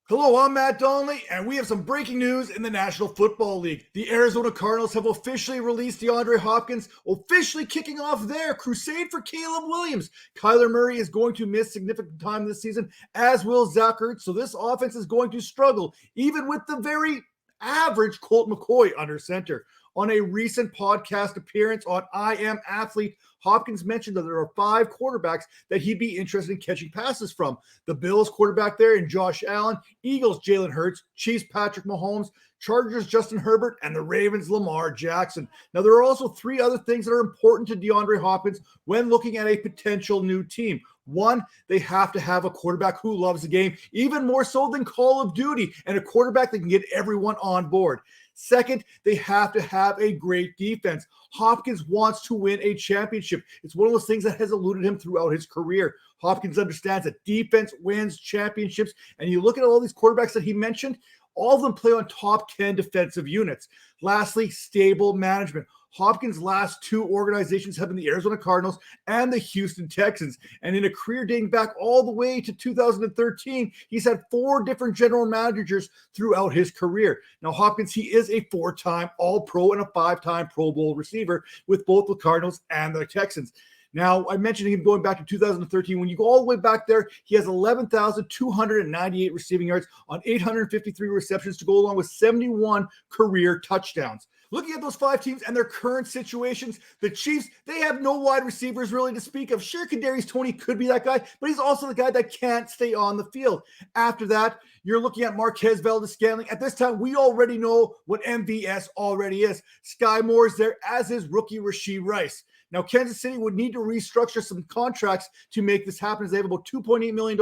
Hello, I'm Matt Donnelly, and we have some breaking news in the National Football League. The Arizona Cardinals have officially released DeAndre Hopkins, officially kicking off their crusade for Caleb Williams. Kyler Murray is going to miss significant time this season, as will Zach Ertz, so this offense is going to struggle, even with the very average Colt McCoy under center. On a recent podcast appearance on I Am Athlete, Hopkins mentioned that there are 5 quarterbacks that he'd be interested in catching passes from. The Bills quarterback there in Josh Allen, Eagles Jalen Hurts, Chiefs Patrick Mahomes, Chargers Justin Herbert, and the Ravens Lamar Jackson. Now, there are also 3 other things that are important to DeAndre Hopkins when looking at a potential new team. One, they have to have a quarterback who loves the game, even more so than Call of Duty, and a quarterback that can get everyone on board. Second, they have to have a great defense. Hopkins wants to win a championship. It's one of those things that has eluded him throughout his career. Hopkins understands that defense wins championships. And you look at all these quarterbacks that he mentioned, all of them play on top 10 defensive units. Lastly, stable management. Hopkins' last 2 organizations have been the Arizona Cardinals and the Houston Texans. And in a career dating back all the way to 2013, he's had 4 different general managers throughout his career. Now, Hopkins, he is a 4-time All-Pro and a 5-time Pro Bowl receiver with both the Cardinals and the Texans. Now, I mentioned him going back to 2013. When you go all the way back there, he has 11,298 receiving yards on 853 receptions to go along with 71 career touchdowns. Looking at those 5 teams and their current situations, the Chiefs, they have no wide receivers really to speak of. Sure, Kadarius Toney could be that guy, but he's also the guy that can't stay on the field. After that, you're looking at Marquez Valdes-Scantling. At this time, we already know what MVS already is. Sky Moore is there, as is rookie Rashee Rice. Now, Kansas City would need to restructure some contracts to make this happen, as they have about $2.8 million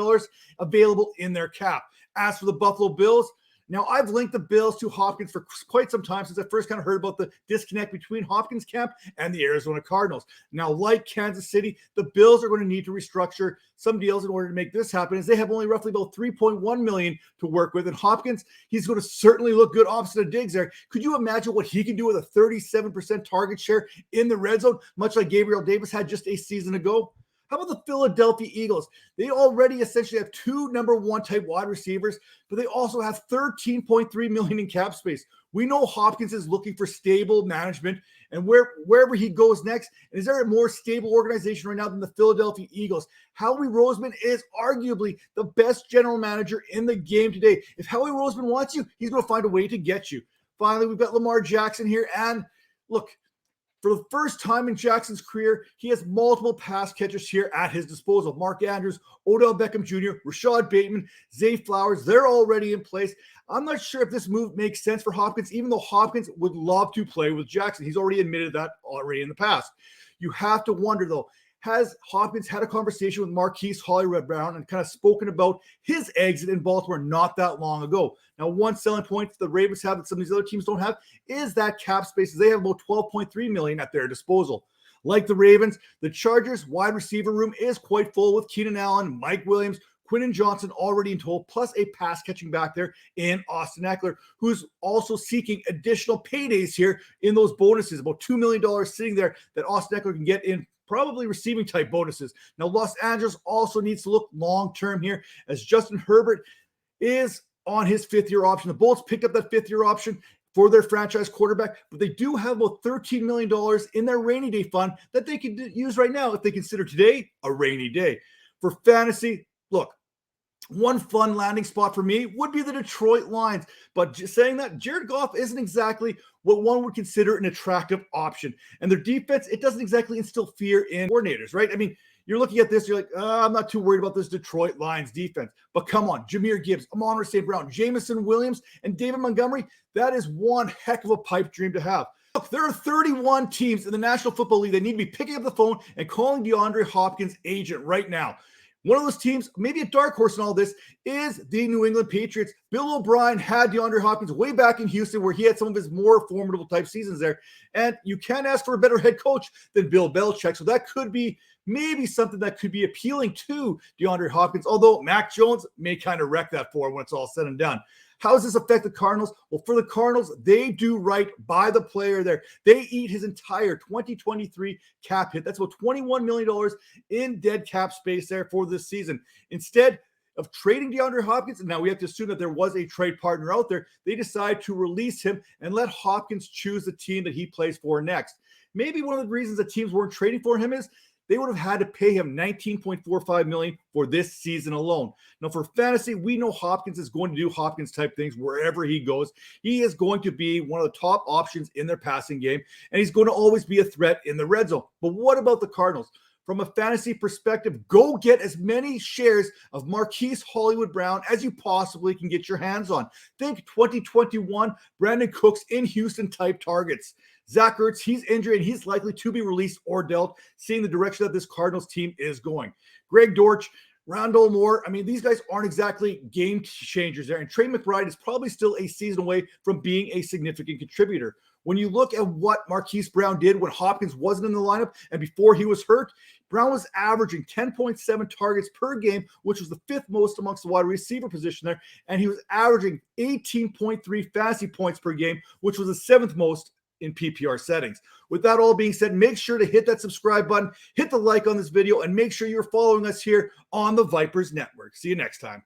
available in their cap. As for the Buffalo Bills, now, I've linked the Bills to Hopkins for quite some time since I first kind of heard about the disconnect between Hopkins' camp and the Arizona Cardinals. Now, like Kansas City, the Bills are going to need to restructure some deals in order to make this happen, as they have only roughly about $3.1 million to work with. And Hopkins, he's going to certainly look good opposite of Diggs there. Could you imagine what he can do with a 37% target share in the red zone, much like Gabriel Davis had just a season ago? How about the Philadelphia Eagles? They already essentially have 2 number 1 type wide receivers, but they also have $13.3 million in cap space. We know Hopkins is looking for stable management, and wherever he goes next, and is there a more stable organization right now than the Philadelphia Eagles? Howie Roseman is arguably the best general manager in the game today. If Howie Roseman wants you, he's going to find a way to get you. Finally, we've got Lamar Jackson here, and look, for the first time in Jackson's career, he has multiple pass catchers here at his disposal. Mark Andrews, Odell Beckham Jr., Rashad Bateman, Zay Flowers, they're already in place. I'm not sure if this move makes sense for Hopkins, even though Hopkins would love to play with Jackson. He's already admitted that already in the past. You have to wonder, though, has Hopkins had a conversation with Marquise Hollywood Brown and kind of spoken about his exit in Baltimore not that long ago? Now, one selling point the Ravens have that some of these other teams don't have is that cap space. They have about $12.3 million at their disposal. Like the Ravens, the Chargers' wide receiver room is quite full with Keenan Allen, Mike Williams, Quinton Johnson already in total, plus a pass catching back there in Austin Eckler, who's also seeking additional paydays here in those bonuses, about $2 million sitting there that Austin Eckler can get in probably receiving type bonuses. Now, Los Angeles also needs to look long-term here, as Justin Herbert is on his 5th-year option. The Bolts picked up that 5th-year option for their franchise quarterback, but they do have about $13 million in their rainy day fund that they could use right now if they consider today a rainy day. For fantasy, look, one fun landing spot for me would be the Detroit Lions. But just saying that, Jared Goff isn't exactly what one would consider an attractive option. And their defense, it doesn't exactly instill fear in coordinators, right? I mean, you're looking at this, you're like, I'm not too worried about this Detroit Lions defense. But come on, Jahmyr Gibbs, Amon-Ra St. Brown, Jamison Williams, and David Montgomery, that is one heck of a pipe dream to have. Look, there are 31 teams in the National Football League that need to be picking up the phone and calling DeAndre Hopkins' agent right now. One of those teams, maybe a dark horse in all this, is the New England Patriots. Bill O'Brien had DeAndre Hopkins way back in Houston, where he had some of his more formidable type seasons there. And you can't ask for a better head coach than Bill Belichick. So that could be maybe something that could be appealing to DeAndre Hopkins, although Mac Jones may kind of wreck that for him when it's all said and done. How does this affect the Cardinals? Well, for the Cardinals, they do right by the player there. They eat his entire 2023 cap hit. That's about $21 million in dead cap space there for this season. Instead, of trading DeAndre Hopkins. And now we have to assume that there was a trade partner out there. They decide to release him and let Hopkins choose the team that he plays for next. Maybe one of the reasons that teams weren't trading for him is they would have had to pay him $19.45 million for this season alone. Now, for fantasy, we know Hopkins is going to do Hopkins type things wherever he goes. He is going to be one of the top options in their passing game, and he's going to always be a threat in the red zone. But what about the Cardinals? From a fantasy perspective, go get as many shares of Marquise Hollywood Brown as you possibly can get your hands on. Think 2021 Brandon Cooks in Houston type targets. Zach Ertz, he's injured and he's likely to be released or dealt, seeing the direction that this Cardinals team is going. Greg Dortch, Rondale Moore, I mean, these guys aren't exactly game changers there. And Trey McBride is probably still a season away from being a significant contributor. When you look at what Marquise Brown did when Hopkins wasn't in the lineup and before he was hurt, Brown was averaging 10.7 targets per game, which was the fifth most amongst the wide receiver position there. And he was averaging 18.3 fantasy points per game, which was the seventh most in PPR settings. With that all being said, make sure to hit that subscribe button, hit the like on this video, and make sure you're following us here on the Vipers Network. See you next time.